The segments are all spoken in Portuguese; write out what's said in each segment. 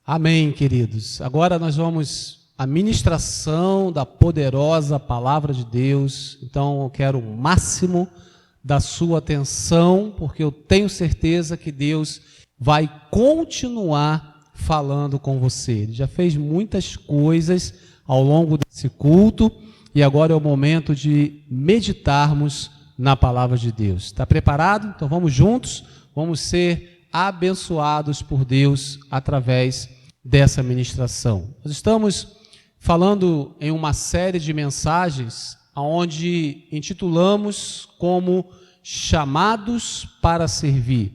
Amém, queridos. Agora nós vamos à ministração da poderosa palavra de Deus. Então eu quero o máximo da sua atenção, porque eu tenho certeza que Deus vai continuar falando com você. Ele já fez muitas coisas ao longo desse culto e agora é o momento de meditarmos na palavra de Deus. Está preparado? Então vamos juntos, vamos ser abençoados por Deus através dessa ministração. Nós estamos falando em uma série de mensagens onde intitulamos como Chamados para Servir.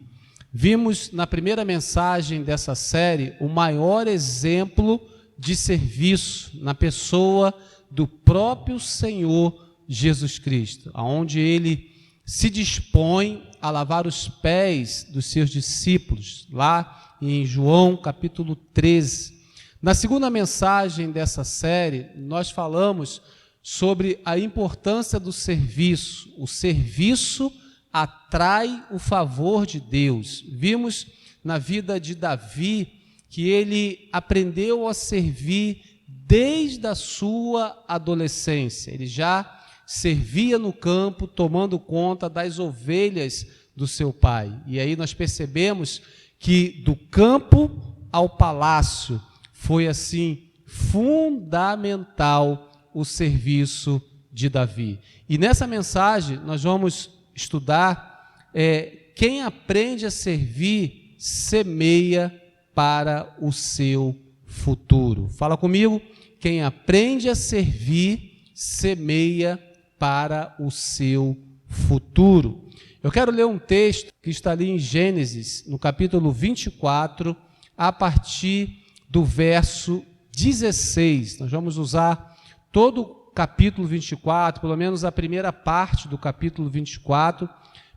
Vimos na primeira mensagem dessa série o maior exemplo de serviço na pessoa do próprio Senhor Jesus Cristo, onde ele se dispõe a lavar os pés dos seus discípulos, lá em João capítulo 13. Na segunda mensagem dessa série, nós falamos sobre a importância do serviço. O serviço atrai o favor de Deus. Vimos na vida de Davi que ele aprendeu a servir desde a sua adolescência. Ele já servia no campo, tomando conta das ovelhas do seu pai. E aí nós percebemos que do campo ao palácio foi assim fundamental o serviço de Davi. E nessa mensagem nós vamos estudar quem aprende a servir semeia para o seu futuro. Fala comigo, quem aprende a servir semeia para o seu futuro. Eu quero ler um texto que está ali em Gênesis, no capítulo 24, a partir do verso 16. Nós vamos usar todo o capítulo 24, pelo menos a primeira parte do capítulo 24,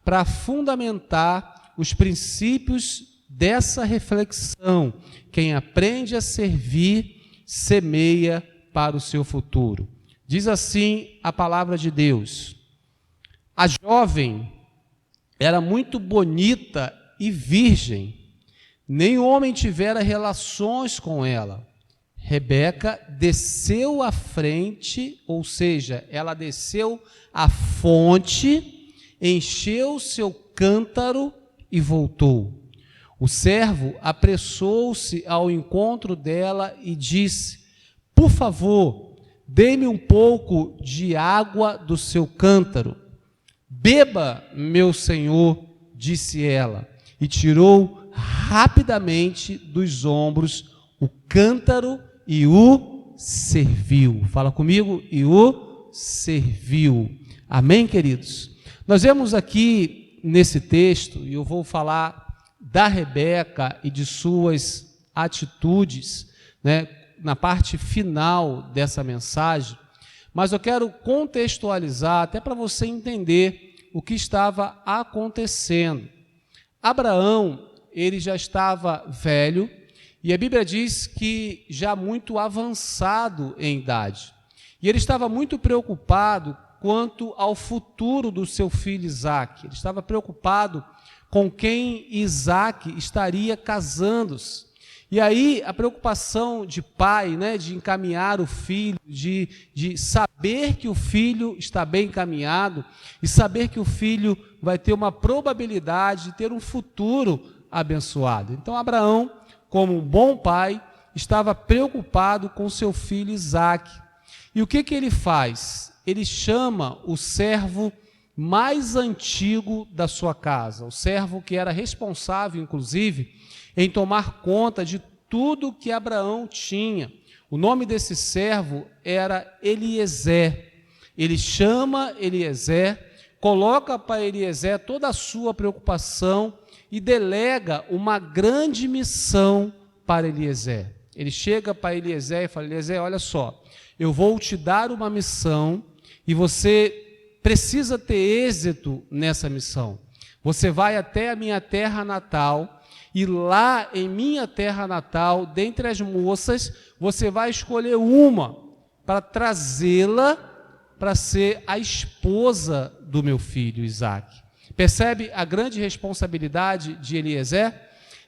para fundamentar os princípios dessa reflexão. Quem aprende a servir, semeia para o seu futuro. Diz assim a palavra de Deus: a jovem era muito bonita e virgem, nem homem tivera relações com ela. Rebeca desceu à frente, ou seja, ela desceu à fonte, encheu seu cântaro e voltou. O servo apressou-se ao encontro dela e disse: por favor, dê-me um pouco de água do seu cântaro. Beba, meu senhor, disse ela, e tirou rapidamente dos ombros o cântaro e o serviu. Fala comigo, e o serviu. Amém, queridos? Nós vemos aqui nesse texto, e eu vou falar da Rebeca e de suas atitudes, na parte final dessa mensagem, mas eu quero contextualizar até para você entender o que estava acontecendo. Abraão, ele já estava velho, e a Bíblia diz que já muito avançado em idade. E ele estava muito preocupado quanto ao futuro do seu filho Isaque. Ele estava preocupado com quem Isaque estaria casando-se. E aí a preocupação de pai, de encaminhar o filho, de saber que o filho está bem encaminhado e saber que o filho vai ter uma probabilidade de ter um futuro abençoado. Então Abraão, como um bom pai, estava preocupado com seu filho Isaque. E o que ele faz? Ele chama o servo mais antigo da sua casa, o servo que era responsável, inclusive, em tomar conta de tudo que Abraão tinha. O nome desse servo era Eliezer. Ele chama Eliezer, coloca para Eliezer toda a sua preocupação e delega uma grande missão para Eliezer. Ele chega para Eliezer e fala: Eliezer, olha só, eu vou te dar uma missão e você precisa ter êxito nessa missão. Você vai até a minha terra natal, e lá em minha terra natal, dentre as moças, você vai escolher uma para trazê-la para ser a esposa do meu filho Isaque. Percebe a grande responsabilidade de Eliezer?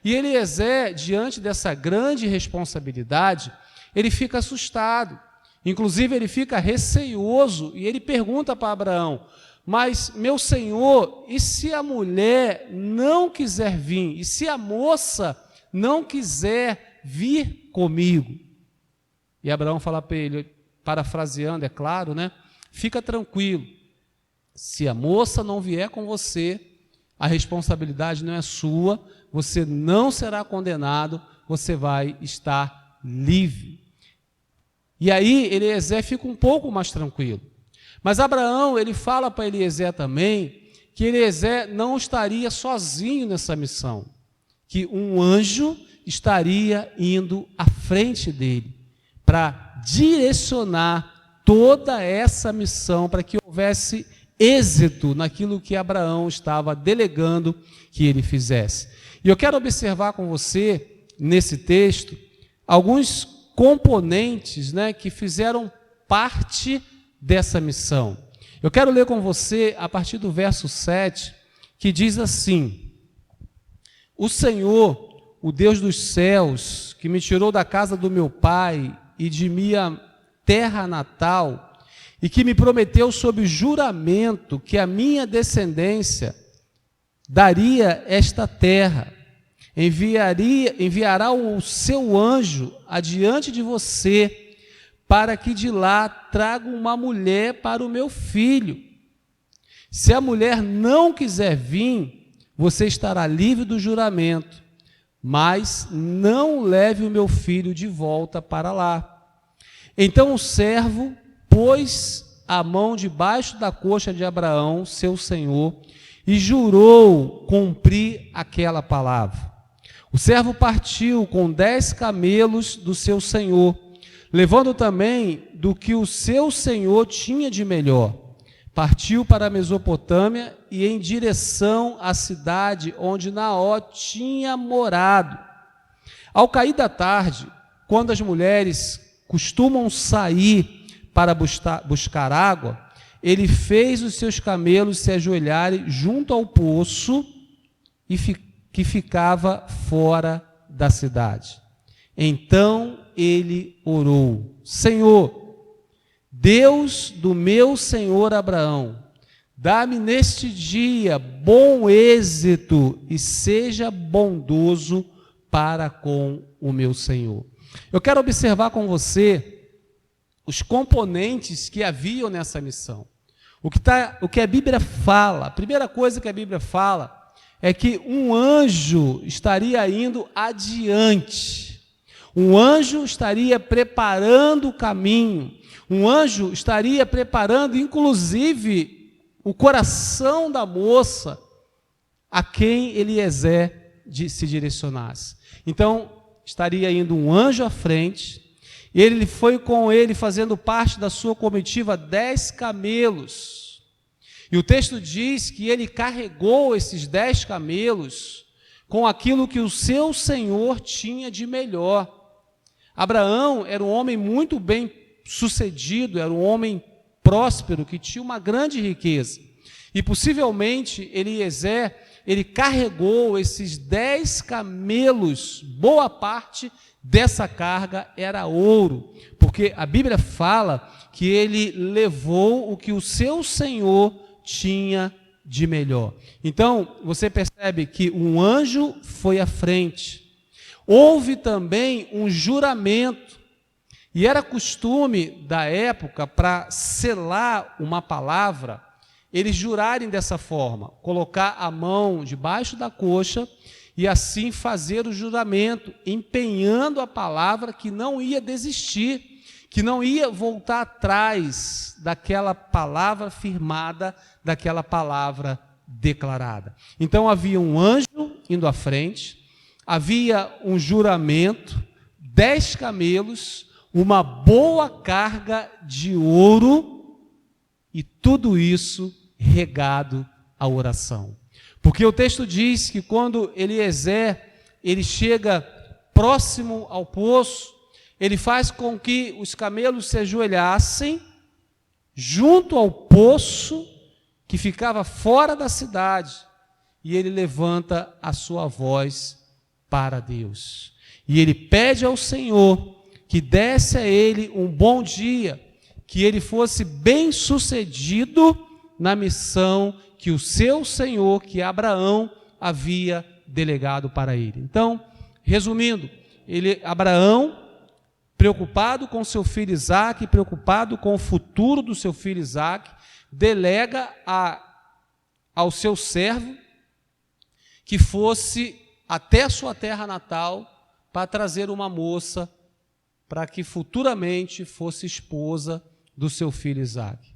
E Eliezer, diante dessa grande responsabilidade, ele fica assustado. Inclusive, ele fica receioso e ele pergunta para Abraão: mas, meu senhor, e se a mulher não quiser vir? E se a moça não quiser vir comigo? E Abraão fala para ele, parafraseando, é claro, né? Fica tranquilo, se a moça não vier com você, a responsabilidade não é sua, você não será condenado, você vai estar livre. E aí Eliezer fica um pouco mais tranquilo. Mas Abraão, ele fala para Eliezer também que Eliezer não estaria sozinho nessa missão, que um anjo estaria indo à frente dele para direcionar toda essa missão, para que houvesse êxito naquilo que Abraão estava delegando que ele fizesse. E eu quero observar com você, nesse texto, alguns componentes, né, que fizeram parte dessa missão. Eu quero ler com você a partir do verso 7, que diz assim: o Senhor, o Deus dos céus, que me tirou da casa do meu pai e de minha terra natal, e que me prometeu sob juramento que a minha descendência daria esta terra, enviará o seu anjo adiante de você, para que de lá traga uma mulher para o meu filho. Se a mulher não quiser vir, você estará livre do juramento, mas não leve o meu filho de volta para lá. Então o servo pôs a mão debaixo da coxa de Abraão, seu senhor, e jurou cumprir aquela palavra. O servo partiu com 10 camelos do seu senhor, levando também do que o seu senhor tinha de melhor. Partiu para a Mesopotâmia e em direção à cidade onde Naó tinha morado. Ao cair da tarde, quando as mulheres costumam sair para buscar água, ele fez os seus camelos se ajoelharem junto ao poço que ficava fora da cidade. Então ele orou: Senhor, Deus do meu senhor Abraão, dá-me neste dia bom êxito e seja bondoso para com o meu senhor. Eu quero observar com você os componentes que haviam nessa missão. O que a Bíblia fala, a primeira coisa que a Bíblia fala é que um anjo estaria indo adiante. Um anjo estaria preparando o caminho. Um anjo estaria preparando, inclusive, o coração da moça a quem Eliezer se direcionasse. Então, estaria indo um anjo à frente. Ele foi com ele, fazendo parte da sua comitiva, 10 camelos. E o texto diz que ele carregou esses 10 camelos com aquilo que o seu senhor tinha de melhor. Abraão era um homem muito bem sucedido, era um homem próspero, que tinha uma grande riqueza. E possivelmente Eliezer, ele carregou esses 10 camelos, boa parte dessa carga era ouro, porque a Bíblia fala que ele levou o que o seu senhor tinha de melhor. Então, você percebe que um anjo foi à frente. Houve também um juramento, e era costume da época, para selar uma palavra, eles jurarem dessa forma, colocar a mão debaixo da coxa e assim fazer o juramento, empenhando a palavra que não ia desistir, que não ia voltar atrás daquela palavra firmada, daquela palavra declarada. Então havia um anjo indo à frente, havia um juramento, 10 camelos, uma boa carga de ouro e tudo isso regado à oração. Porque o texto diz que quando Eliezer, ele chega próximo ao poço, ele faz com que os camelos se ajoelhassem junto ao poço que ficava fora da cidade, e ele levanta a sua voz para Deus. E ele pede ao Senhor que desse a ele um bom dia, que ele fosse bem-sucedido na missão que o seu Senhor, que Abraão, havia delegado para ele. Então, resumindo, Abraão, preocupado com seu filho Isaque, preocupado com o futuro do seu filho Isaque, delega ao seu servo que fosse até a sua terra natal para trazer uma moça para que futuramente fosse esposa do seu filho Isaque.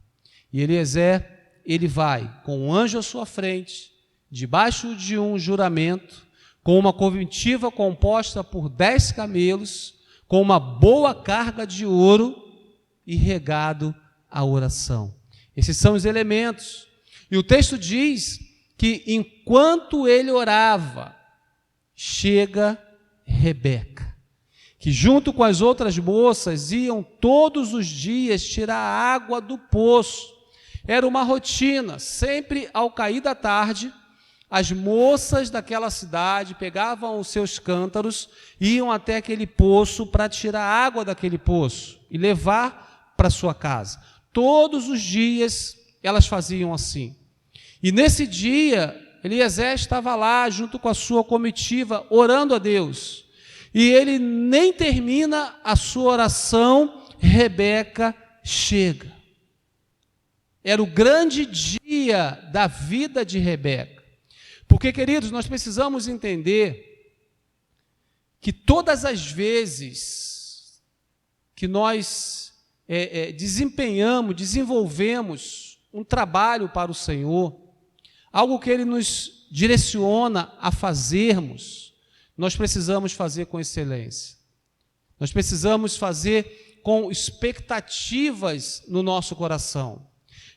E Eliezer, ele vai com um anjo à sua frente, debaixo de um juramento, com uma comitiva composta por 10 camelos, com uma boa carga de ouro e regado à oração. Esses são os elementos. E o texto diz que enquanto ele orava, chega Rebeca, que junto com as outras moças iam todos os dias tirar água do poço. Era uma rotina, sempre ao cair da tarde, as moças daquela cidade pegavam os seus cântaros, iam até aquele poço para tirar água daquele poço e levar para sua casa. Todos os dias elas faziam assim. E nesse dia, Eliezer estava lá junto com a sua comitiva, orando a Deus. E ele nem termina a sua oração, Rebeca chega. Era o grande dia da vida de Rebeca. Porque, queridos, nós precisamos entender que todas as vezes que nós desenvolvemos um trabalho para o Senhor, algo que Ele nos direciona a fazermos, nós precisamos fazer com excelência. Nós precisamos fazer com expectativas no nosso coração.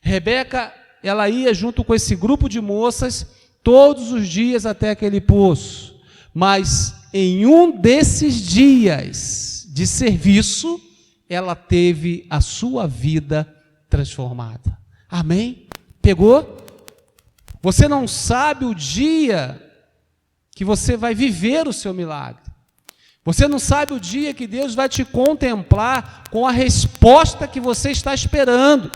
Rebeca, ela ia junto com esse grupo de moças todos os dias até aquele poço, mas em um desses dias de serviço, ela teve a sua vida transformada. Amém? Pegou? Você não sabe o dia que você vai viver o seu milagre. Você não sabe o dia que Deus vai te contemplar com a resposta que você está esperando.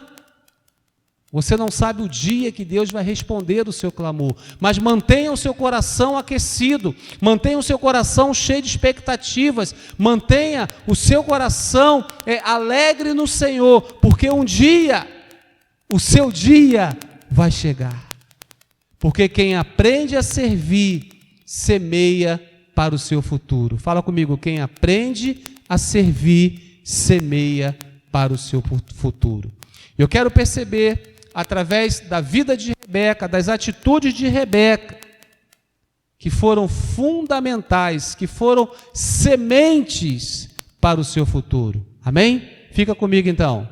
Você não sabe o dia que Deus vai responder o seu clamor, mas mantenha o seu coração aquecido, mantenha o seu coração cheio de expectativas, mantenha o seu coração alegre no Senhor, porque um dia, o seu dia vai chegar. Porque quem aprende a servir, semeia para o seu futuro. Fala comigo, quem aprende a servir, semeia para o seu futuro. Eu quero perceber, através da vida de Rebeca, das atitudes de Rebeca, que foram fundamentais, que foram sementes para o seu futuro. Amém? Fica comigo então.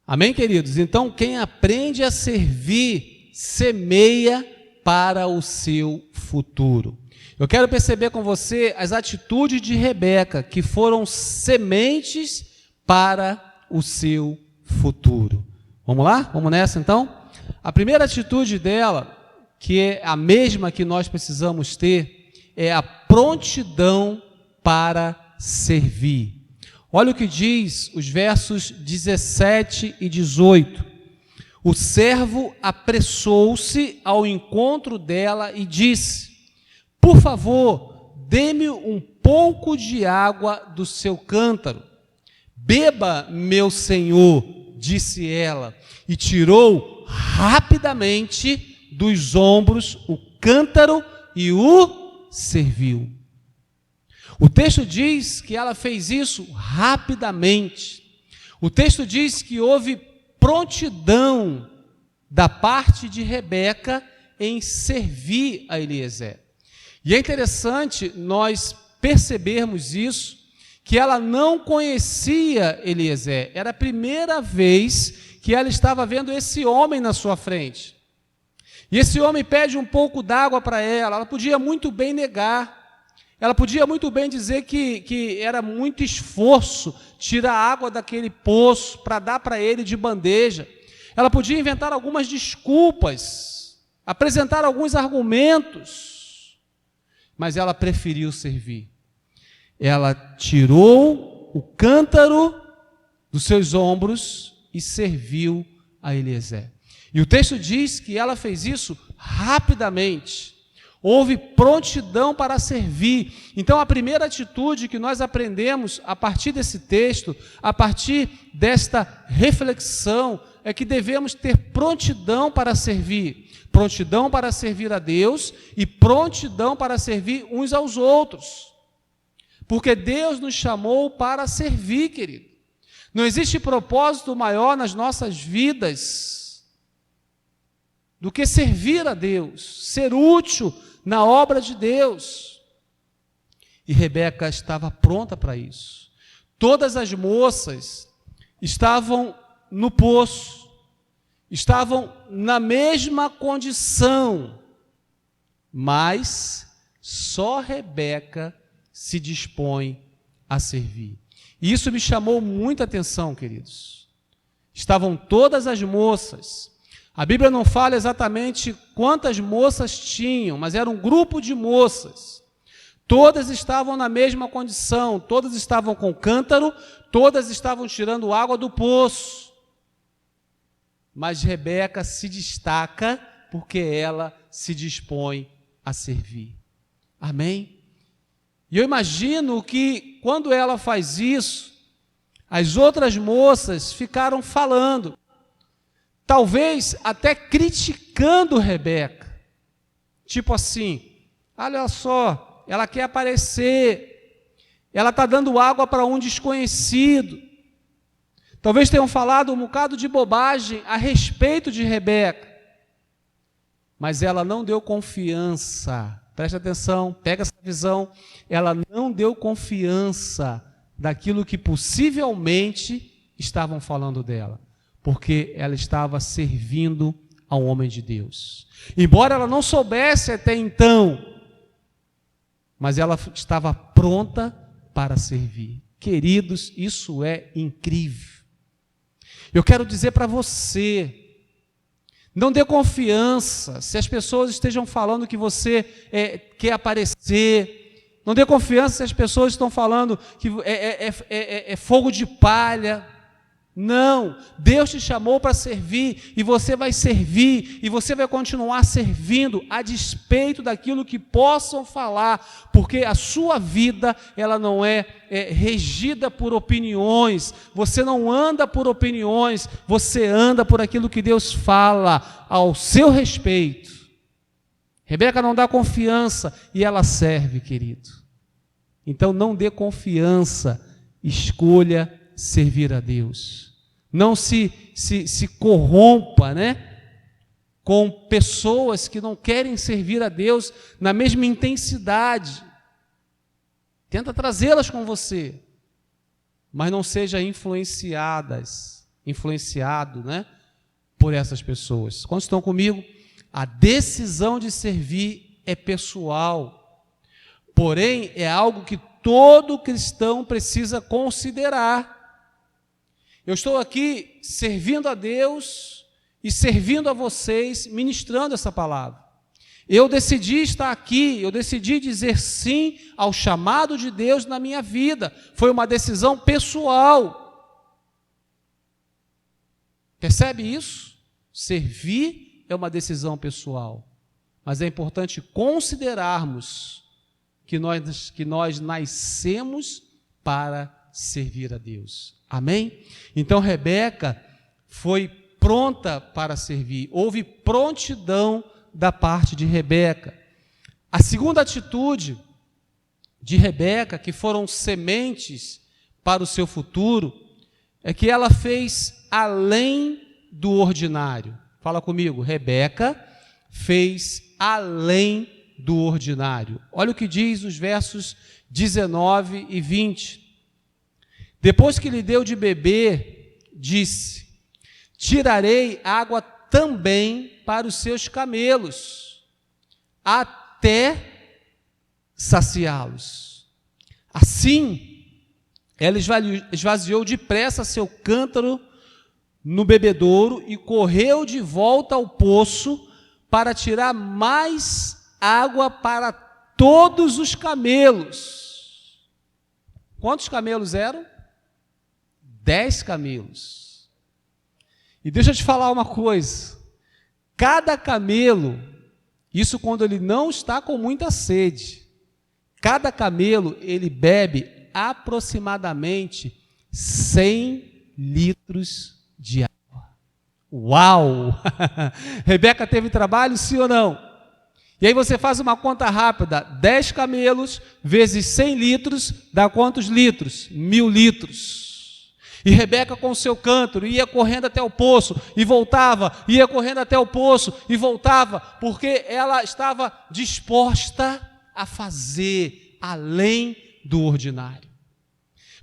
Amém, queridos? Então, quem aprende a servir, semeia para o seu futuro. Eu quero perceber com você as atitudes de Rebeca, que foram sementes para o seu futuro. Vamos lá? Vamos nessa então? A primeira atitude dela, que é a mesma que nós precisamos ter, é a prontidão para servir. Olha o que diz os versos 17 e 18. O servo apressou-se ao encontro dela e disse: por favor, dê-me um pouco de água do seu cântaro. Beba, meu senhor, disse ela, e tirou rapidamente dos ombros o cântaro e o serviu. O texto diz que ela fez isso rapidamente. O texto diz que houve prontidão da parte de Rebeca em servir a Eliezer. E é interessante nós percebermos isso, que ela não conhecia Eliezer. Era a primeira vez que ela estava vendo esse homem na sua frente. E esse homem pede um pouco d'água para ela. Ela podia muito bem negar. Ela podia muito bem dizer que era muito esforço tirar água daquele poço para dar para ele de bandeja. Ela podia inventar algumas desculpas, apresentar alguns argumentos. mas ela preferiu servir. Ela tirou o cântaro dos seus ombros e serviu a Eliezer. E o texto diz que ela fez isso rapidamente. Houve prontidão para servir. Então, a primeira atitude que nós aprendemos a partir desse texto, a partir desta reflexão, é que devemos ter prontidão para servir. Prontidão para servir a Deus e prontidão para servir uns aos outros. Porque Deus nos chamou para servir, querido. Não existe propósito maior nas nossas vidas do que servir a Deus, ser útil na obra de Deus. E Rebeca estava pronta para isso. Todas as moças estavam no poço, estavam na mesma condição, mas só Rebeca se dispõe a servir. E isso me chamou muita atenção, queridos. Estavam todas as moças. A Bíblia não fala exatamente quantas moças tinham, mas era um grupo de moças. Todas estavam na mesma condição, todas estavam com cântaro, todas estavam tirando água do poço. Mas Rebeca se destaca porque ela se dispõe a servir. Amém? E eu imagino que quando ela faz isso, as outras moças ficaram falando, talvez até criticando Rebeca. Tipo assim, olha só, ela quer aparecer, ela está dando água para um desconhecido. Talvez tenham falado um bocado de bobagem a respeito de Rebeca, mas ela não deu confiança. Preste atenção, pega essa visão. Ela não deu confiança daquilo que possivelmente estavam falando dela, porque ela estava servindo ao homem de Deus. Embora ela não soubesse até então, mas ela estava pronta para servir. Queridos, isso é incrível. Eu quero dizer para você, não dê confiança se as pessoas estejam falando que você quer aparecer. Não dê confiança se as pessoas estão falando que é fogo de palha. Não, Deus te chamou para servir e você vai servir e você vai continuar servindo a despeito daquilo que possam falar, porque a sua vida ela não é regida por opiniões, você não anda por opiniões, você anda por aquilo que Deus fala ao seu respeito. Rebeca não dá confiança e ela serve, querido. Então não dê confiança, escolha servir a Deus. Não se corrompa, né? Com pessoas que não querem servir a Deus na mesma intensidade. Tenta trazê-las com você, mas não seja influenciado, né? Por essas pessoas. Quando estão comigo, a decisão de servir é pessoal, porém é algo que todo cristão precisa considerar. Eu estou aqui servindo a Deus e servindo a vocês, ministrando essa palavra. Eu decidi estar aqui, eu decidi dizer sim ao chamado de Deus na minha vida. Foi uma decisão pessoal. Percebe isso? Servir é uma decisão pessoal. Mas é importante considerarmos que nós nascemos para servir a Deus. Amém? Então Rebeca foi pronta para servir. Houve prontidão da parte de Rebeca. A segunda atitude de Rebeca, que foram sementes para o seu futuro, é que ela fez além do ordinário. Fala comigo, Rebeca fez além do ordinário. Olha o que diz os versos 19 e 20. Depois que lhe deu de beber, disse: tirarei água também para os seus camelos, até saciá-los. Assim, ela esvaziou depressa seu cântaro no bebedouro e correu de volta ao poço para tirar mais água para todos os camelos. Quantos camelos eram? 10 camelos. E deixa eu te falar uma coisa. Cada camelo, isso quando ele não está com muita sede, cada camelo, ele bebe aproximadamente 100 litros de água. Uau! Rebeca teve trabalho, sim ou não? E aí você faz uma conta rápida, 10 camelos vezes 100 litros, dá quantos litros? 1000 litros. E Rebeca com o seu cântaro ia correndo até o poço e voltava, ia correndo até o poço e voltava, porque ela estava disposta a fazer além do ordinário.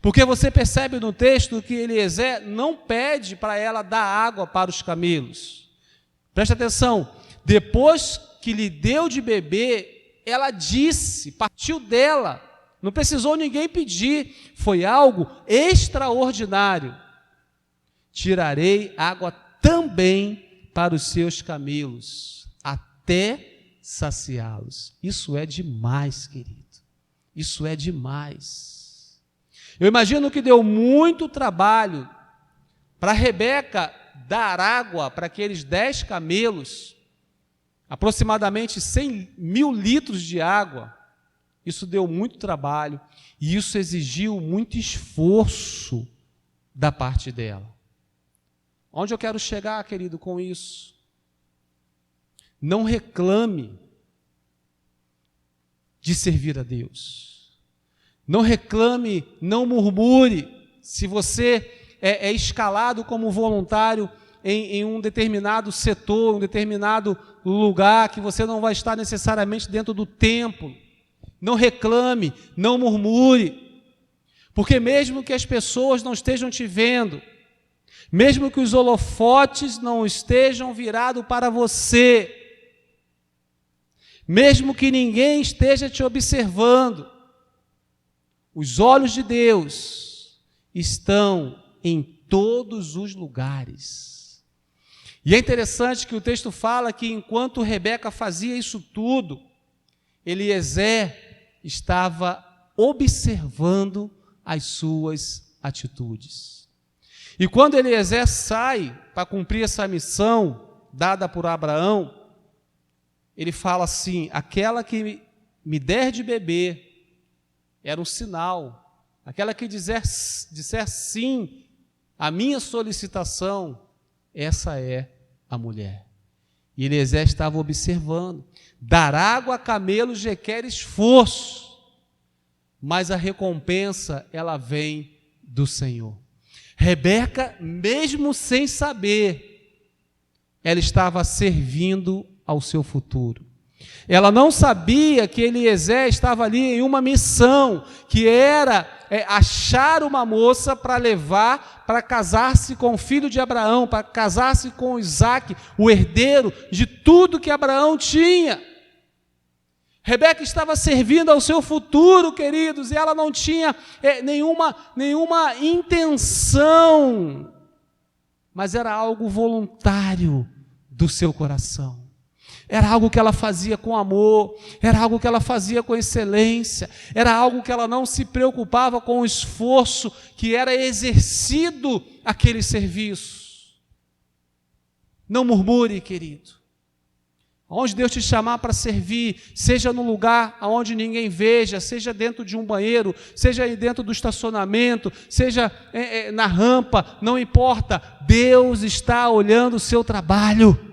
Porque você percebe no texto que Eliezer não pede para ela dar água para os camelos. Presta atenção, depois que lhe deu de beber, ela disse, partiu dela, não precisou ninguém pedir, foi algo extraordinário. Tirarei água também para os seus camelos, até saciá-los. Isso é demais, querido. Isso é demais. Eu imagino que deu muito trabalho para Rebeca dar água para aqueles 10 camelos, aproximadamente 100.000 litros de água. Isso deu muito trabalho e isso exigiu muito esforço da parte dela. Onde eu quero chegar, querido, com isso? Não reclame de servir a Deus. Não reclame, não murmure. Se você é escalado como voluntário em um determinado setor, um determinado lugar, que você não vai estar necessariamente dentro do templo, não reclame, não murmure, porque mesmo que as pessoas não estejam te vendo, mesmo que os holofotes não estejam virados para você, mesmo que ninguém esteja te observando, os olhos de Deus estão em todos os lugares. E é interessante que o texto fala que enquanto Rebeca fazia isso tudo, Eliezer estava observando as suas atitudes. E quando Eliezer sai para cumprir essa missão dada por Abraão, ele fala assim: aquela que me der de beber era um sinal, aquela que disser sim à minha solicitação, essa é a mulher. E Eliezer estava observando. Dar água a camelos requer esforço, mas a recompensa, ela vem do Senhor. Rebeca, mesmo sem saber, ela estava servindo ao seu futuro. Ela não sabia que Eliezer estava ali em uma missão, que era achar uma moça para levar, para casar-se com o filho de Abraão, para casar-se com Isaque, o herdeiro de tudo que Abraão tinha. Rebeca estava servindo ao seu futuro, queridos, e ela não tinha nenhuma intenção, mas era algo voluntário do seu coração. Era algo que ela fazia com amor, era algo que ela fazia com excelência, era algo que ela não se preocupava com o esforço que era exercido aquele serviço. Não murmure, querido. Onde Deus te chamar para servir, seja no lugar onde ninguém veja, seja dentro de um banheiro, seja aí dentro do estacionamento, seja na rampa, não importa, Deus está olhando o seu trabalho.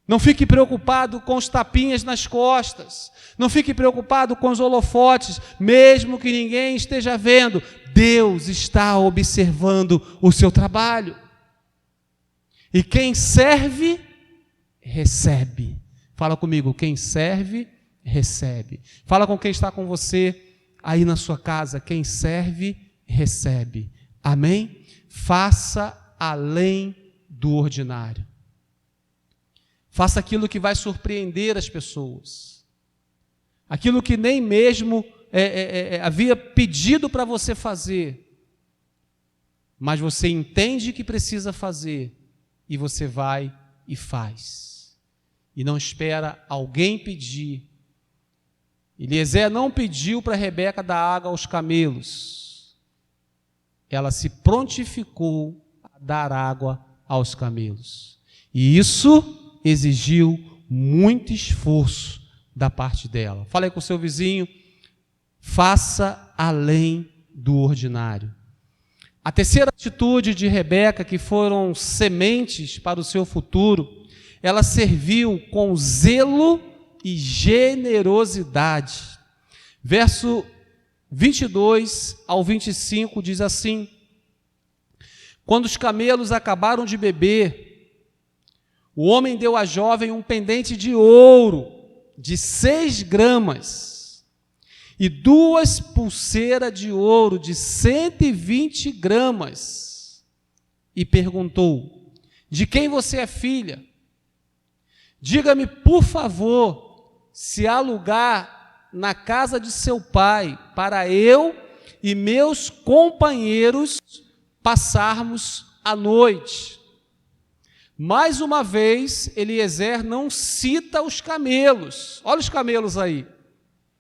Não fique preocupado com os tapinhas nas costas, não fique preocupado com os holofotes, mesmo que ninguém esteja vendo, Deus está observando o seu trabalho. E quem serve, recebe. Fala comigo, quem serve, recebe. Fala com quem está com você aí na sua casa, quem serve, recebe. Amém? Faça além do ordinário. Faça aquilo que vai surpreender as pessoas. Aquilo que nem mesmo havia pedido para você fazer. Mas você entende que precisa fazer. E você vai e faz. E não espera alguém pedir. Eliezer não pediu para Rebeca dar água aos camelos. Ela se prontificou a dar água aos camelos. E isso exigiu muito esforço da parte dela. Falei com o seu vizinho, faça além do ordinário. A terceira atitude de Rebeca, que foram sementes para o seu futuro, ela serviu com zelo e generosidade. Verso 22 ao 25 diz assim: quando os camelos acabaram de beber, o homem deu à jovem um pendente de ouro de 6 gramas e 2 pulseiras de ouro de 120 gramas e perguntou: de quem você é filha? Diga-me, por favor, se há lugar na casa de seu pai para eu e meus companheiros passarmos a noite. Mais uma vez, Eliezer não cita os camelos. Olha os camelos aí.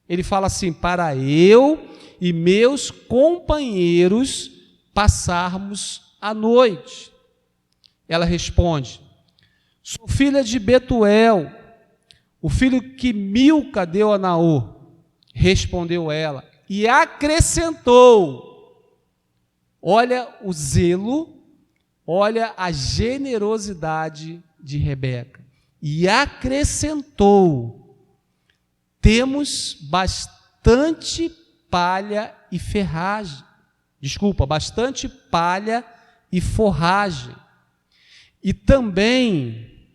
Ele fala assim: para eu e meus companheiros passarmos a noite. Ela responde: sou filha de Betuel, o filho que Milca deu a Naor. Respondeu ela e acrescentou: olha o zelo, olha a generosidade de Rebeca. E acrescentou: temos bastante palha e ferragem. Bastante palha e forragem. E também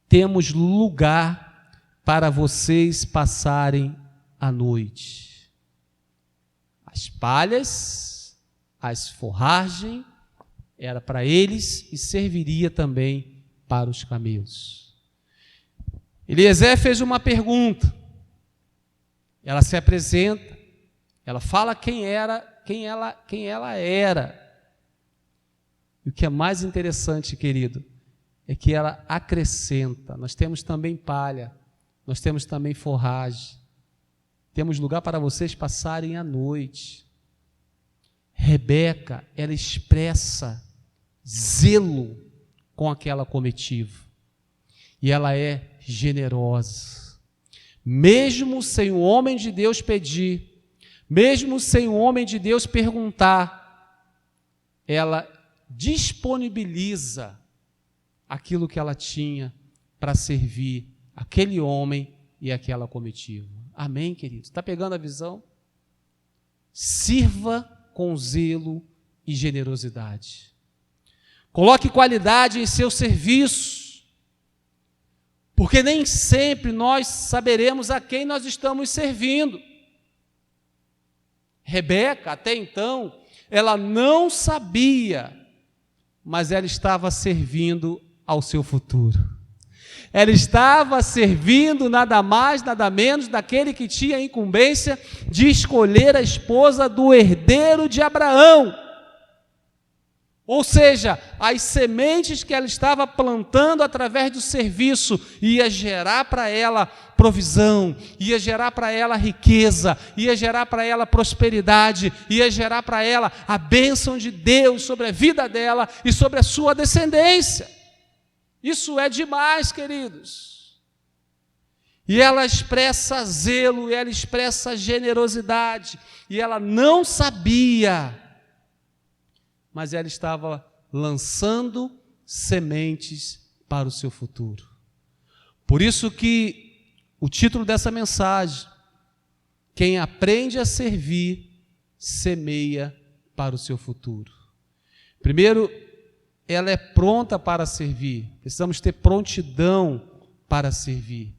temos lugar para vocês passarem a noite. As palhas, as forragens, era para eles e serviria também para os camelos. Eliezer fez uma pergunta. Ela se apresenta, ela fala quem ela era. E o que é mais interessante, querido, é que ela acrescenta: nós temos também palha, nós temos também forragem, temos lugar para vocês passarem a noite. Rebeca, ela expressa zelo com aquela comitiva, e ela é generosa, mesmo sem o homem de Deus pedir, mesmo sem o homem de Deus perguntar, ela disponibiliza aquilo que ela tinha para servir aquele homem e aquela comitiva. Amém, queridos? Está pegando a visão? Sirva com zelo e generosidade. Coloque qualidade em seu serviço, porque nem sempre nós saberemos a quem nós estamos servindo. Rebeca, até então, ela não sabia, mas ela estava servindo ao seu futuro. Ela estava servindo nada mais, nada menos daquele que tinha a incumbência de escolher a esposa do herdeiro de Abraão. Ou seja, as sementes que ela estava plantando através do serviço ia gerar para ela provisão, ia gerar para ela riqueza, ia gerar para ela prosperidade, ia gerar para ela a bênção de Deus sobre a vida dela e sobre a sua descendência. Isso é demais, queridos. E ela expressa zelo, e ela expressa generosidade, e ela não sabia, mas ela estava lançando sementes para o seu futuro. Por isso que o título dessa mensagem: quem aprende a servir, semeia para o seu futuro. Primeiro, ela é pronta para servir. Precisamos ter prontidão para servir.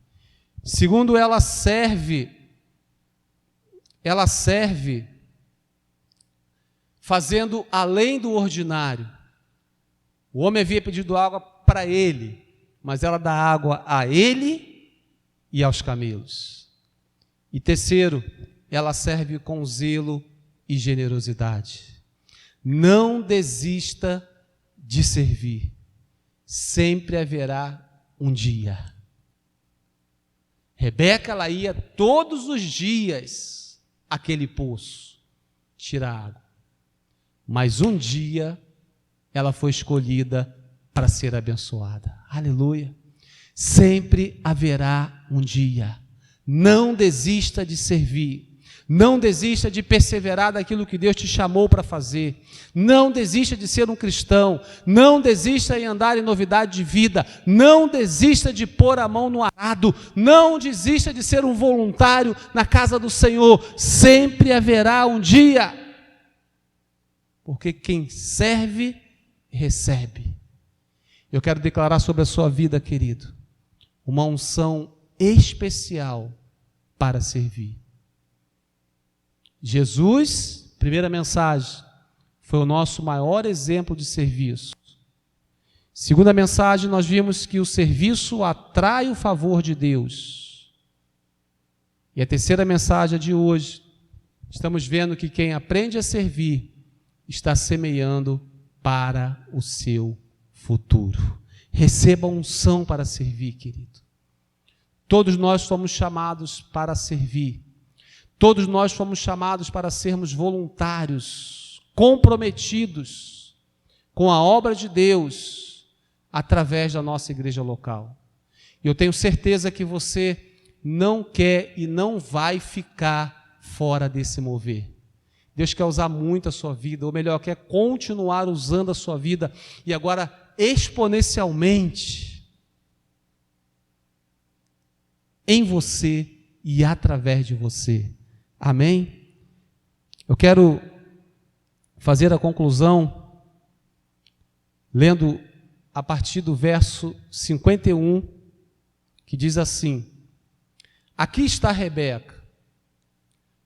Segundo, ela serve fazendo além do ordinário. O homem havia pedido água para ele, mas ela dá água a ele e aos camelos. E terceiro, ela serve com zelo e generosidade. Não desista de servir. Sempre haverá um dia. Rebeca, ela ia todos os dias àquele poço tirar água. Mas um dia ela foi escolhida para ser abençoada. Aleluia. Sempre haverá um dia. Não desista de servir. Não desista de perseverar daquilo que Deus te chamou para fazer. Não desista de ser um cristão. Não desista em andar em novidade de vida. Não desista de pôr a mão no arado. Não desista de ser um voluntário na casa do Senhor. Sempre haverá um dia. Porque quem serve, recebe. Eu quero declarar sobre a sua vida, querido, uma unção especial para servir. Jesus, primeira mensagem, foi o nosso maior exemplo de serviço. Segunda mensagem, nós vimos que o serviço atrai o favor de Deus. E a terceira mensagem de hoje, estamos vendo que quem aprende a servir está semeando para o seu futuro. Receba unção para servir, querido. Todos nós fomos chamados para servir. Todos nós fomos chamados para sermos voluntários, comprometidos com a obra de Deus através da nossa igreja local. E eu tenho certeza que você não quer e não vai ficar fora desse mover. Deus quer usar muito a sua vida, ou melhor, quer continuar usando a sua vida, e agora exponencialmente em você e através de você. Amém? Eu quero fazer a conclusão lendo a partir do verso 51, que diz assim: aqui está Rebeca,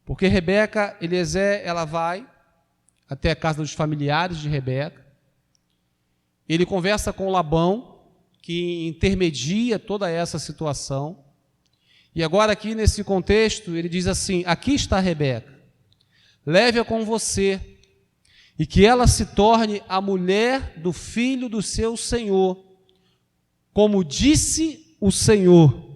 porque Rebeca, Eliezer, ela vai até a casa dos familiares de Rebeca, ele conversa com Labão, que intermedia toda essa situação, e agora aqui nesse contexto, ele diz assim: aqui está Rebeca, leve-a com você, e que ela se torne a mulher do filho do seu senhor, como disse o Senhor.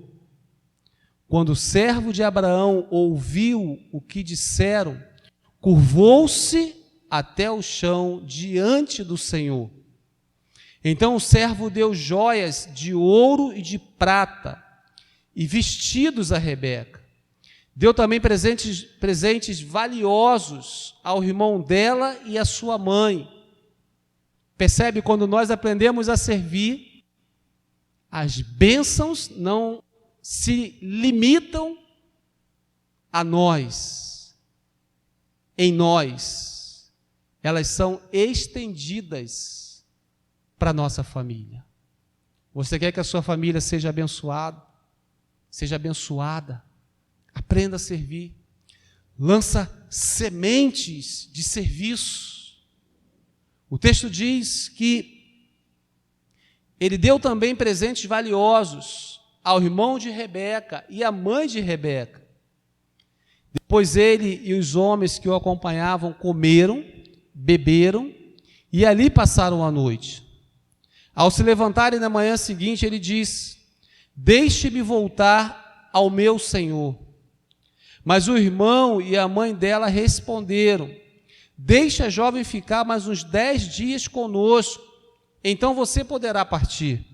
Quando o servo de Abraão ouviu o que disseram, curvou-se até o chão diante do Senhor. Então o servo deu joias de ouro e de prata e vestidos a Rebeca. Deu também presentes valiosos ao irmão dela e à sua mãe. Percebe? Quando nós aprendemos a servir, as bênçãos não se limitam a nós, em nós. Elas são estendidas para a nossa família. Você quer que a sua família seja abençoada? Seja abençoada. Aprenda a servir. Lança sementes de serviço. O texto diz que ele deu também presentes valiosos ao irmão de Rebeca e à mãe de Rebeca. Depois ele e os homens que o acompanhavam comeram, beberam e ali passaram a noite. Ao se levantarem na manhã seguinte, ele diz: deixe-me voltar ao meu senhor. Mas o irmão e a mãe dela responderam: deixe a jovem ficar mais uns 10 dias conosco, então você poderá partir.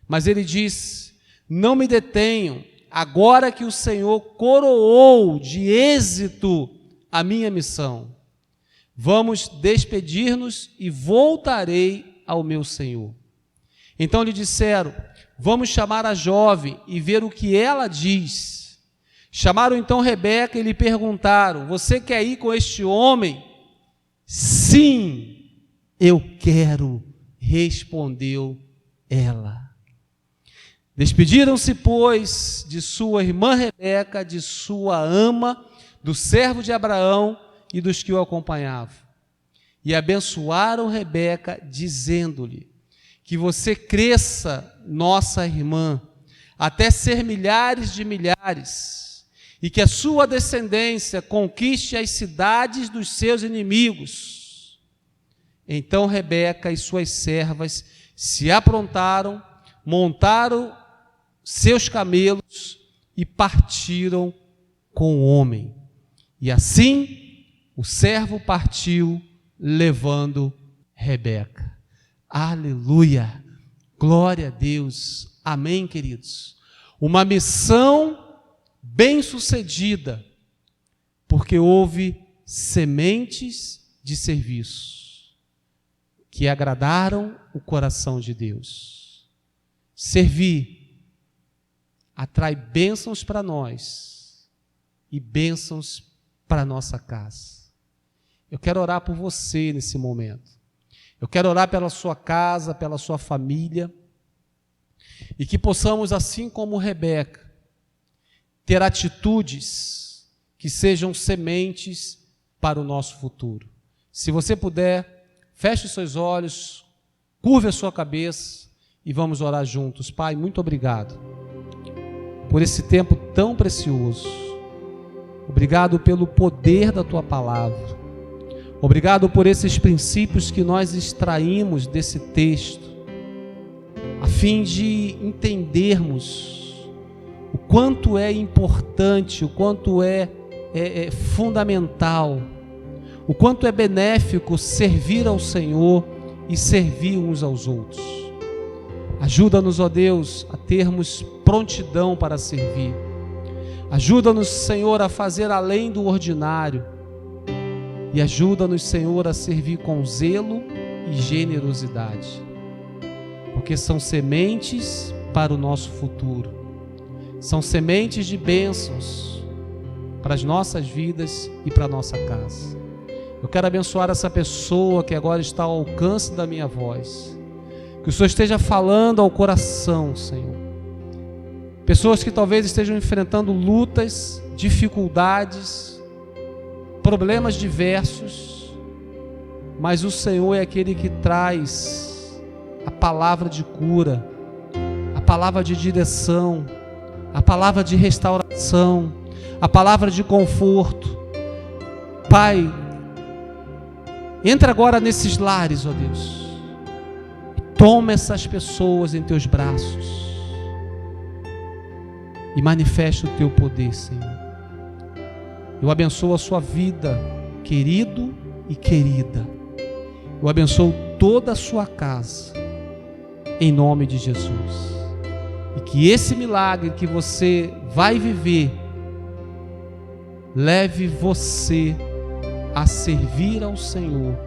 Mas ele diz: não me detenham, agora que o Senhor coroou de êxito a minha missão. Vamos despedir-nos e voltarei ao meu Senhor. Então lhe disseram: vamos chamar a jovem e ver o que ela diz. Chamaram então Rebeca e lhe perguntaram: você quer ir com este homem? Sim, eu quero, respondeu ela. Despediram-se, pois, de sua irmã Rebeca, de sua ama, do servo de Abraão e dos que o acompanhavam. E abençoaram Rebeca, dizendo-lhe: que você cresça, nossa irmã, até ser milhares de milhares, e que a sua descendência conquiste as cidades dos seus inimigos. Então Rebeca e suas servas se aprontaram, montaram seus camelos e partiram com o homem. E assim o servo partiu, levando Rebeca. Aleluia! Glória a Deus! Amém, queridos? Uma missão bem-sucedida, porque houve sementes de serviço que agradaram o coração de Deus. Servir atrai bênçãos para nós e bênçãos para a nossa casa. Eu quero orar por você nesse momento. Eu quero orar pela sua casa, pela sua família, e que possamos, assim como Rebeca, ter atitudes que sejam sementes para o nosso futuro. Se você puder, feche os seus olhos, curve a sua cabeça e vamos orar juntos. Pai, muito obrigado por esse tempo tão precioso. Obrigado pelo poder da Tua palavra. Obrigado por esses princípios que nós extraímos desse texto, a fim de entendermos o quanto é importante, o quanto é fundamental, o quanto é benéfico servir ao Senhor e servir uns aos outros. Ajuda-nos, ó Deus, a termos prontidão para servir. Ajuda-nos, Senhor, a fazer além do ordinário. E ajuda-nos, Senhor, a servir com zelo e generosidade, porque são sementes para o nosso futuro, são sementes de bênçãos para as nossas vidas e para a nossa casa. Eu quero abençoar essa pessoa que agora está ao alcance da minha voz, que o Senhor esteja falando ao coração, Senhor. Pessoas que talvez estejam enfrentando lutas, dificuldades, problemas diversos, mas o Senhor é aquele que traz a palavra de cura, a palavra de direção, a palavra de restauração, a palavra de conforto. Pai, entra agora nesses lares, ó Deus, toma essas pessoas em Teus braços e manifesta o Teu poder, Senhor. Eu abençoo a sua vida, querido e querida. Eu abençoo toda a sua casa, em nome de Jesus. E que esse milagre que você vai viver, leve você a servir ao Senhor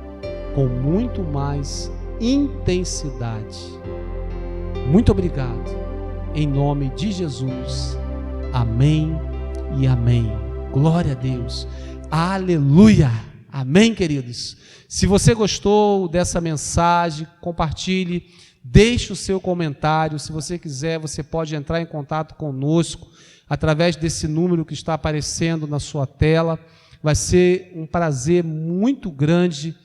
com muito mais intensidade. Muito obrigado, em nome de Jesus. Amém e amém. Glória a Deus. Aleluia. Amém, queridos. Se você gostou dessa mensagem, compartilhe, deixe o seu comentário. Se você quiser, você pode entrar em contato conosco através desse número que está aparecendo na sua tela. Vai ser um prazer muito grande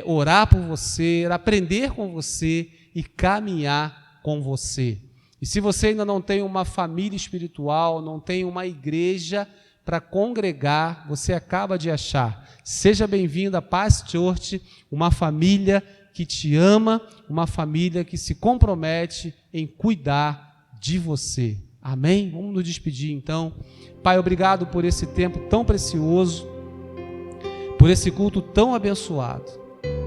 orar por você, aprender com você e caminhar com você. E se você ainda não tem uma família espiritual, não tem uma igreja para congregar, você acaba de achar. Seja bem-vindo à Paz Church, uma família que te ama, uma família que se compromete em cuidar de você. Amém? Vamos nos despedir então. Pai, obrigado por esse tempo tão precioso, por esse culto tão abençoado.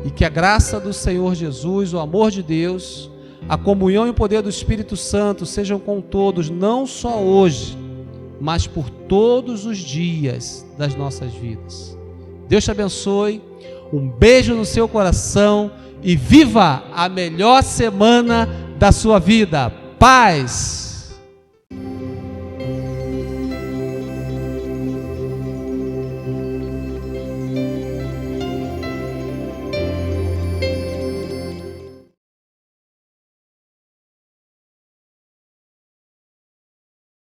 E que a graça do Senhor Jesus, o amor de Deus, a comunhão e o poder do Espírito Santo sejam com todos, não só hoje, mas por todos os dias das nossas vidas. Deus te abençoe, um beijo no seu coração e viva a melhor semana da sua vida. Paz!